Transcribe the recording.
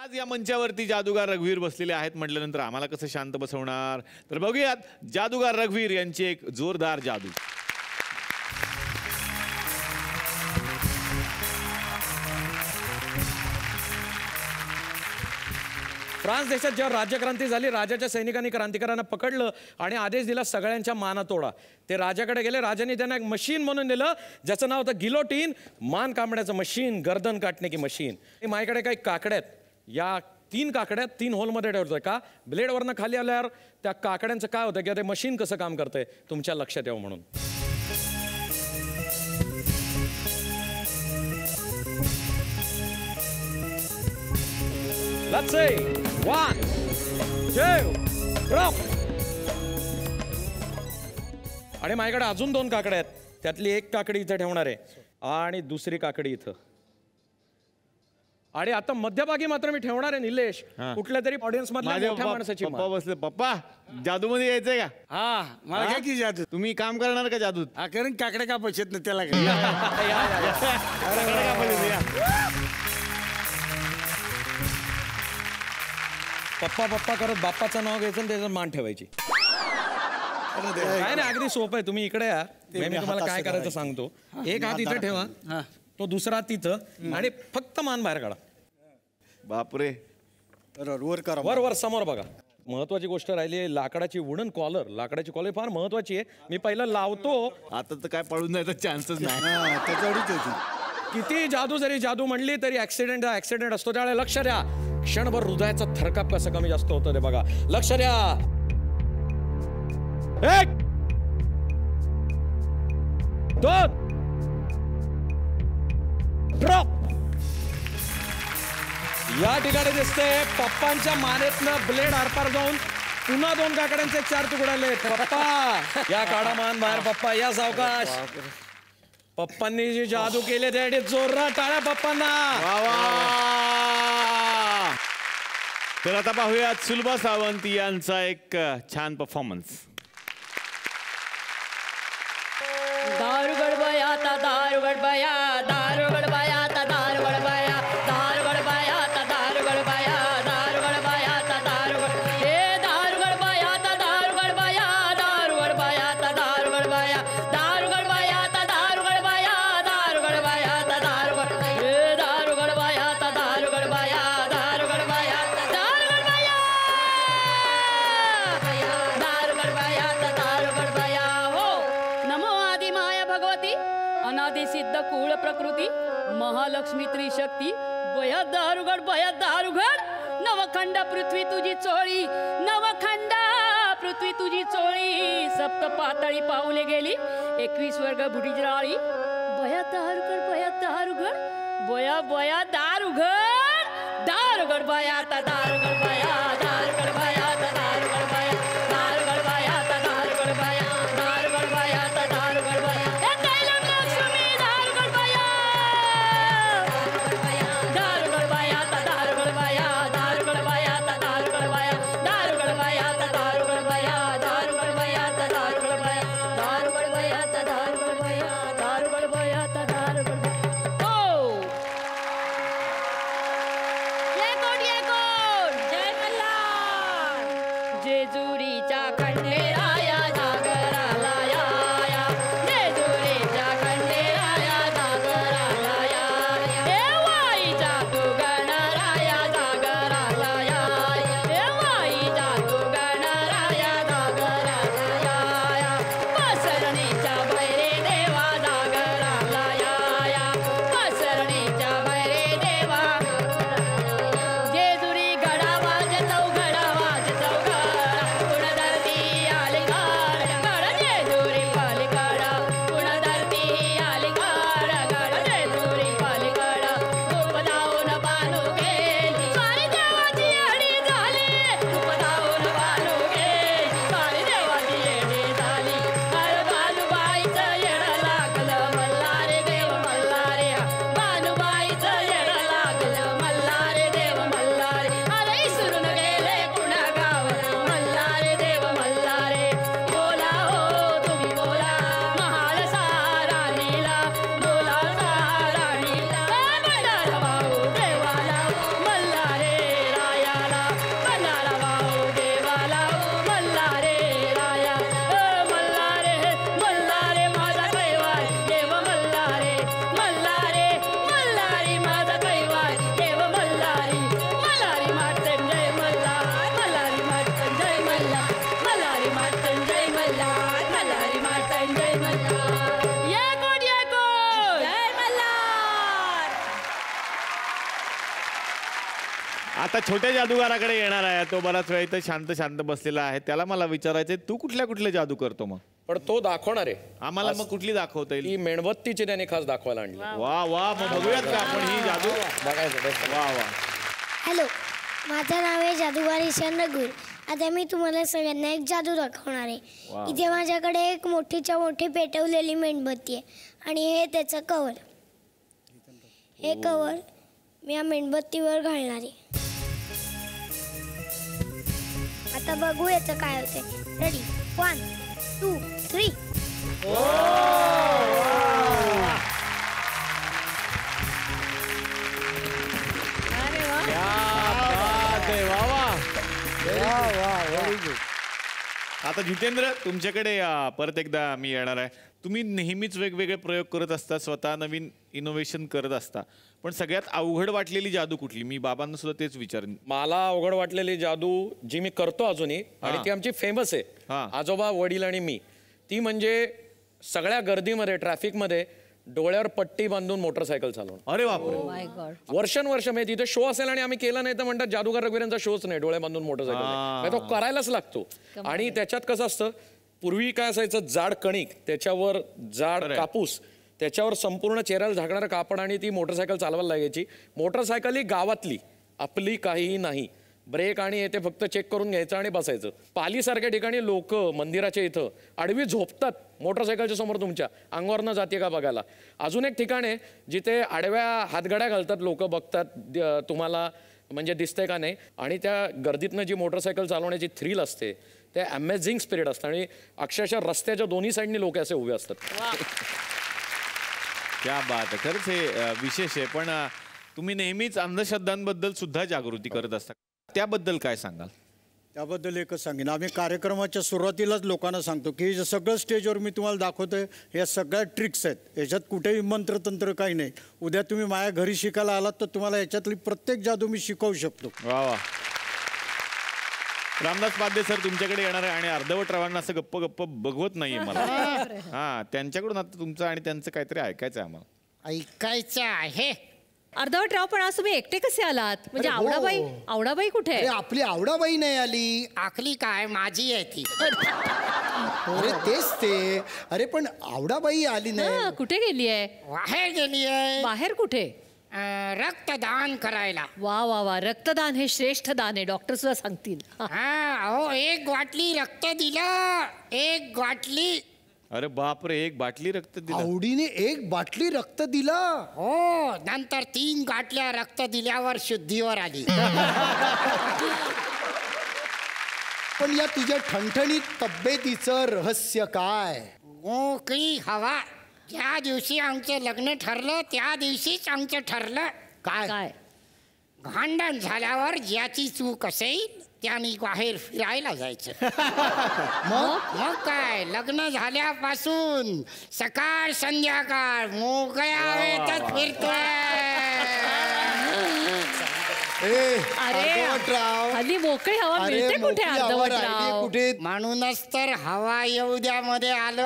आज या मंचावरती जादूगार रघुवीर बसलेले आहेत म्हटल्यानंतर आम्हाला कसं शांत बसवणार, तर बघूयात जादूगार रघुवीर यांची एक जोरदार जादू. फ्रान्स देशात जेव्हा राज्यक्रांती झाली, राजाच्या सैनिकांनी क्रांतिकारांना पकडलं आणि आदेश दिला सगळ्यांच्या माना तोडा. ते राजाकडे गेले. राजाने त्यांना एक मशीन म्हणून दिलं ज्याचं नाव होतं गिलोटीन. मान कापण्याचं मशीन, गर्दन काटणे की मशीन. माझ्याकडे काही काकड्या आहेत. या 3 काकड्या 3 होलमध्ये ठेवतोय का ब्लेडवरनं खाली आल्यावर त्या काकड्यांचं काय होतं किंवा ते मशीन कसं काम करतंय तुमच्या लक्षात यावं म्हणून. Let's say 1, 2, drop. आणि माझ्याकडे अजून 2 काकड्या आहेत. त्यातली एक काकडी इथे ठेवणार आहे आणि दुसरी काकडी इथं. आणि आता मध्यभागी मात्र मी ठेवणार आहे निलेश कुठल्या तरी ऑडियन्स मधल्या मोठ्या माणसाची. पप्पा बसले. पप्पा जादू मध्ये यायचंय का? हा मला काय की जादू. तुम्ही काम करणार का जादूत? हा कारण काकडे कापायचेत ना त्याला. पप्पा पप्पा करत बाप्पाचं नाव घ्यायचं आणि त्याचं मान ठेवायची. काय नाही अगदी सोपं आहे. तुम्ही इकडे या, मी तुम्हाला काय करायचं सांगतो. एक हात इथे ठेवा, तो दुसरा तिथं आणि फक्त मान बाहेर काढा. बापरे. वर करा. वर वर समोर बघा. महत्वाची गोष्ट राहिली आहे लाकडाची वुडन कॉलर. लाकडाची कॉलर फार महत्वाची आहे. मी पहिलं लावतो. आता तर काय पळून जायचा चान्सच नाही. त्याच्यावरच होती. किती जादू जरी जादू म्हणली तरी ऍक्सिडेंट असतो. त्यावेळेला लक्ष द्या. क्षणभर हृदयाचा थरकाप कसं कमी जास्त होतं ते बघा. लक्ष द्या. 1, 2, ड्रॉप. या ठिकाणी दिसते पप्पांच्या मानेतनं ब्लेड आरपार जाऊन पुन्हा 2 काकड्यांचे 4 तुकडे आले. पप्पा या काढा मान बाहेर. पप्पा या सावकाश. पप्पांनी जी जादू केली त्यासाठी जोरदार टाळ्या पप्पांना. तर आता पाहूयात सुलभा सावंत यांचा एक छान परफॉर्मन्स. दारू गडबया ता दारू गडबया, दारू गडबया ता दारू गडबया, दारू गडबया ता दारू गडबया, दारू गडबया ता दारू गड हे दारू गडबया ता दारू गडबया, दारू गडबया ता दारू गडबया, दारू गडबया ता दारू गडबया, दारू गडबया ता दारू गड हे दारू गडबया ता दारू गडबया, दारू गडबया ता दारू गडबया, दारू गडबया ता दारू गडबया. हो नमो आदि माया भगवती अनादि सिद्ध कूळ प्रकृती महालक्ष्मी त्रिशक्ती. बया दारुगड बया दारुगड. नवखंड पृथ्वी तुझी चोळी, नवखंड पृथ्वी तुझी चोळी. सप्त पातळी पाऊले गेली 21 वर्ग बुडीजराळी. बया दारुगड बया दारुगड, बया बया दारुगड, दारुगड बया ता दारुगड बया, दारुगड बया ता दारुगड बया, दारुगड बया ता दारुगड बया, दारुगड बया ता दारुगड बया. हे कैलास लक्ष्मी दारुगड बया, दारुगड बया ता दारुगड बया, दारुगड बया ता दारुगड बया, दारुगड बया ता दारुगड बया, दारुगड बया ता दारुगड बया, दारुगड बया ता दारुगड बया, दारुगड बया ता दारुगड बया. हो ये कोट जय मल्हार. जेजुरीच्या खंडेराया जागराला या, जेजुरीच्या खंडेराया जागराला या. हे वाईचा तू गणराया जागराला या, हे वाईचा तू गणराया जागराला या. पसरणीच्या बैरे देवा जागराला या, पसरणीच्या बैरे देवा. जेजुरी गडा वाजतो गडा वाजतो गडा, गुणधरती या आता छोट्या जादूगाराकडे येणार आहे. तो बराच वेळ इथं शांत शांत बसलेला आहे. त्याला मला विचारायचंय, तू कुठले जादू करतो मग? पण तो दाखवणार आहे. आम्हाला मग कुठली दाखवता येईल? ही मेणबत्तीची त्याने खास दाखवायला आणली. वा वा, मग बघूयात का आपण ही जादू? बघायचं. वा वा. हॅलो, माझं नाव आहे जादूगार ईशान रघुवीर. आता मी तुम्हाला सगळ्यांना एक जादू दाखवणार आहे. इथे माझ्याकडे एक मोठीच्या मोठी पेटवलेली मेणबत्ती आहे आणि हे त्याचं कवर. हे कवर मी या मेणबत्तीवर घालणार आहे. आता बघू याचं काय होतंय. रेडी, 1 2 3. आता जितेंद्र, तुमच्याकडे परत एकदा मी येणार आहे. तुम्ही नेहमीच वेगवेगळे प्रयोग करत असता, स्वतः नवीन इनोव्हेशन करत असता, पण सगळ्यात अवघड वाटलेली जादू कुठली? मी बाबांना सुद्धा तेच विचारेन. मला अवघड वाटलेली जादू जी मी करतो अजूनही, आणि ती आमची फेमस आहे, आजोबा वडील आणि मी. ती म्हणजे सगळ्या गर्दीमध्ये, ट्रॅफिकमध्ये डोळ्यावर पट्टी बांधून मोटरसायकल चालवणं. अरे बापरे. वर्षानुवर्ष म्हणजे तिथे शो असेल आणि आम्ही केला नाही तर म्हणतात जादूगार रघुवीरांचा शोच नाही, डोळे बांधून मोटरसायकल. तो करायलाच लागतो. आणि त्याच्यात कसं असतं, पूर्वी काय असायचं, जाड कणिक, त्याच्यावर जाड कापूस, त्याच्यावर संपूर्ण चेहऱ्याला झाकणारं कापड, आणि ती मोटरसायकल चालवायला लागायची. मोटरसायकल ही गावातली, आपली काहीही नाही. ब्रेक आणि येते फक्त चेक करून घ्यायचं आणि बसायचं. पालीसारख्या ठिकाणी लोक मंदिराच्या इथं आडवी झोपतात मोटरसायकलच्या समोर, तुमच्या अंगावरनं जाते का बघायला. अजून एक ठिकाण आहे जिथे आडव्या हातगाड्या घालतात लोक, बघतात तुम्हाला म्हणजे दिसतंय का नाही. आणि त्या गर्दीतनं जी मोटरसायकल चालवण्याची थ्रिल असते, ते अमेझिंग स्पिरिट असतं. आणि अक्षरशः रस्त्याच्या दोन्ही साईडनी लोक असे उभे असतात. क्या बात आहे, खरंच हे विशेष आहे. पण तुम्ही नेहमीच अंधश्रद्धांबद्दल सुद्धा जागृती करत असता, त्याबद्दल काय सांगाल? त्याबद्दल एकच सांगेन, आम्ही कार्यक्रमाच्या सुरुवातीलाच लोकांना सांगतो की हे सगळं स्टेजवर मी तुम्हाला दाखवतोय, या सगळ्या ट्रिक्स आहेत, याच्यात कुठेही मंत्रतंत्र काही नाही. उद्या तुम्ही माझ्या घरी शिकायला आलात तर तुम्हाला याच्यातली प्रत्येक जादू मी शिकवू शकतो. वा वा. रामदास पाध्ये सर तुमच्याकडे येणार आहे, आणि अर्धवट रावांना असं गप्प गप्प बघवत नाहीये मला. त्यांच्याकडून आता तुमचं आणि त्यांचं काहीतरी ऐकायचं आहे आम्हाला. ऐकायचं आहे. अर्धवटराव, पण आज तुम्ही एकटे कसे आलात? म्हणजे आवडाबाई कुठे आहे? आपली आवडाबाई नाही आली. आखली काय, माझी आहे ती. अरे तेच ते. अरे पण आवडाबाई आली नाही. कुठे गेली आहे? बाहेर गेली आहे. बाहेर कुठे? रक्तदान करायला. वा वा वा, रक्तदान हे श्रेष्ठ दान आहे, डॉक्टर सुद्धा सांगतील. अहो, 1 बाटली रक्त दिलं, 1 बाटली. अरे बापरे, 1 बाटली रक्त दिलं? आवडीने 1 बाटली रक्त दिलं. हो, नंतर 3 बाटल्या रक्त दिल्यावर शुद्धीवर आली. पण या तुझ्या ठणठणीत तब्येतीचं रहस्य काय? मोकळी हवा. ज्या दिवशी आमचं लग्न ठरलं त्या दिवशीच आमचं ठरलं. काय? भांडण झाल्यावर ज्याची चूक असेल त्याने बाहेर फिरायला जायचं. मग काय, लग्न झाल्यापासून सकाळ संध्याकाळ मोकळ्या हवेतच फिरतोय. हल्ली मोकळी हवा मिळते कुठे अर्धवटराव? कुठे? म्हणूनच तर हवा येऊ द्या मध्ये आलो.